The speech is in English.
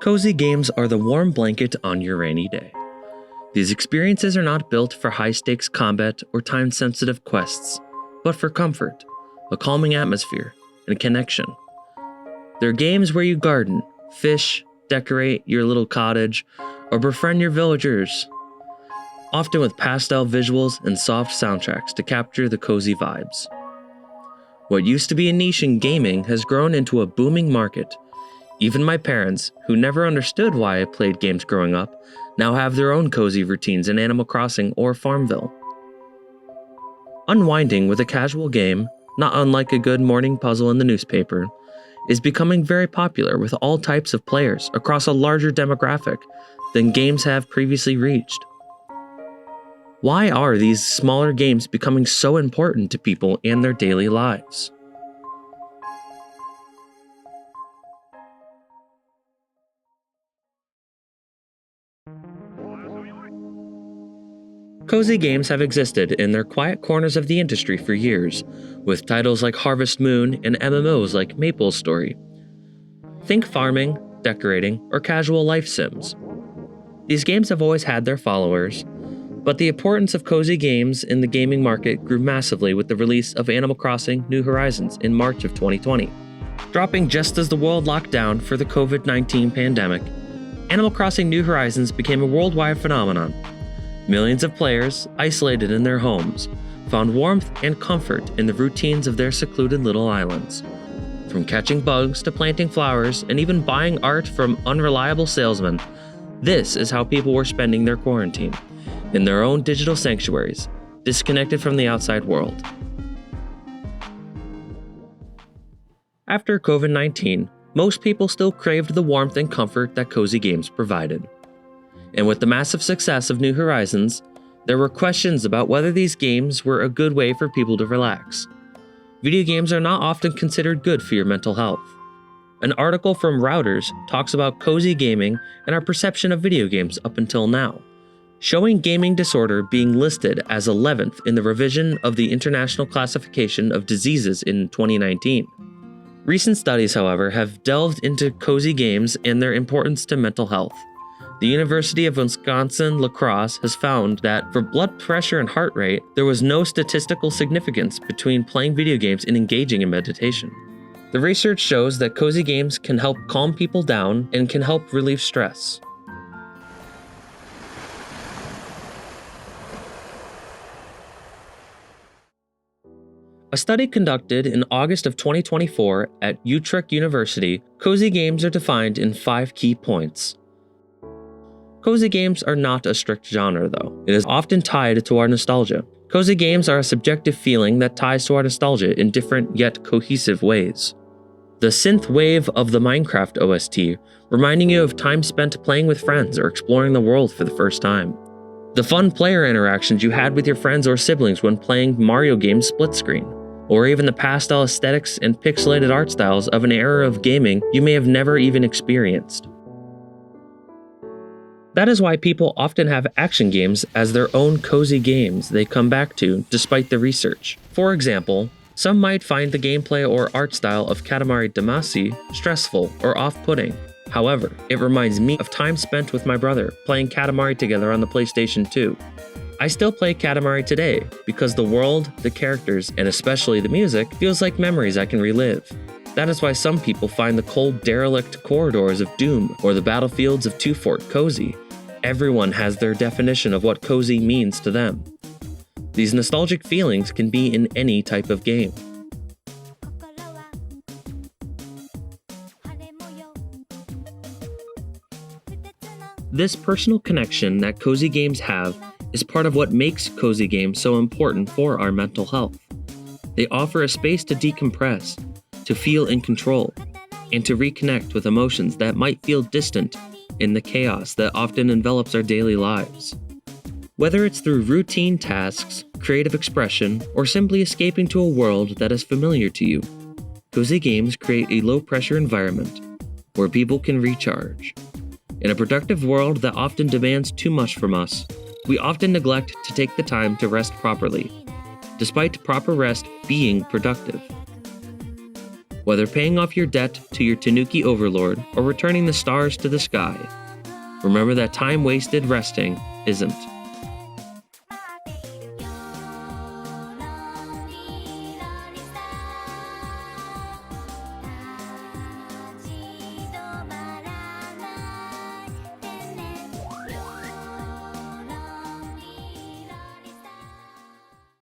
Cozy games are the warm blanket on your rainy day. These experiences are not built for high-stakes combat or time-sensitive quests, but for comfort, a calming atmosphere, and connection. They're games where you garden, fish, decorate your little cottage, or befriend your villagers, often with pastel visuals and soft soundtracks to capture the cozy vibes. What used to be a niche in gaming has grown into a booming market. Even my parents, who never understood why I played games growing up, now have their own cozy routines in Animal Crossing or Farmville. Unwinding with a casual game, not unlike a good morning puzzle in the newspaper, is becoming very popular with all types of players across a larger demographic than games have previously reached. Why are these smaller games becoming so important to people and their daily lives? Cozy games have existed in their quiet corners of the industry for years, with titles like Harvest Moon and MMOs like Maple Story. Think farming, decorating, or casual life sims. These games have always had their followers, but the importance of cozy games in the gaming market grew massively with the release of Animal Crossing: New Horizons in March of 2020. Dropping just as the world locked down for the COVID-19 pandemic, Animal Crossing: New Horizons became a worldwide phenomenon. Millions of players, isolated in their homes, found warmth and comfort in the routines of their secluded little islands. From catching bugs to planting flowers and even buying art from unreliable salesmen, this is how people were spending their quarantine, in their own digital sanctuaries, disconnected from the outside world. After COVID-19, most people still craved the warmth and comfort that cozy games provided. And with the massive success of New Horizons, there were questions about whether these games were a good way for people to relax. Video games are not often considered good for your mental health. An article from Routers talks about cozy gaming and our perception of video games up until now, showing gaming disorder being listed as 11th in the revision of the International Classification of Diseases in 2019. Recent studies, however, have delved into cozy games and their importance to mental health. The University of Wisconsin-La Crosse has found that for blood pressure and heart rate, there was no statistical significance between playing video games and engaging in meditation. The research shows that cozy games can help calm people down and can help relieve stress. A study conducted in August of 2024 at Utrecht University, cozy games are defined in 5 key points. Cozy games are not a strict genre, though. It is often tied to our nostalgia. Cozy games are a subjective feeling that ties to our nostalgia in different yet cohesive ways. The synth wave of the Minecraft OST, reminding you of time spent playing with friends or exploring the world for the first time. The fun player interactions you had with your friends or siblings when playing Mario games split screen. Or even the pastel aesthetics and pixelated art styles of an era of gaming you may have never even experienced. That is why people often have action games as their own cozy games they come back to despite the research. For example, some might find the gameplay or art style of Katamari Damacy stressful or off-putting. However, it reminds me of time spent with my brother playing Katamari together on the PlayStation 2. I still play Katamari today because the world, the characters, and especially the music feels like memories I can relive. That is why some people find the cold, derelict corridors of Doom or the battlefields of Two Fort cozy. Everyone has their definition of what cozy means to them. These nostalgic feelings can be in any type of game. This personal connection that cozy games have is part of what makes cozy games so important for our mental health. They offer a space to decompress, to feel in control, and to reconnect with emotions that might feel distant in the chaos that often envelops our daily lives. Whether it's through routine tasks, creative expression, or simply escaping to a world that is familiar to you, cozy games create a low-pressure environment where people can recharge. In a productive world that often demands too much from us, we often neglect to take the time to rest properly, despite proper rest being productive. Whether paying off your debt to your Tanuki overlord or returning the stars to the sky, remember that time wasted resting isn't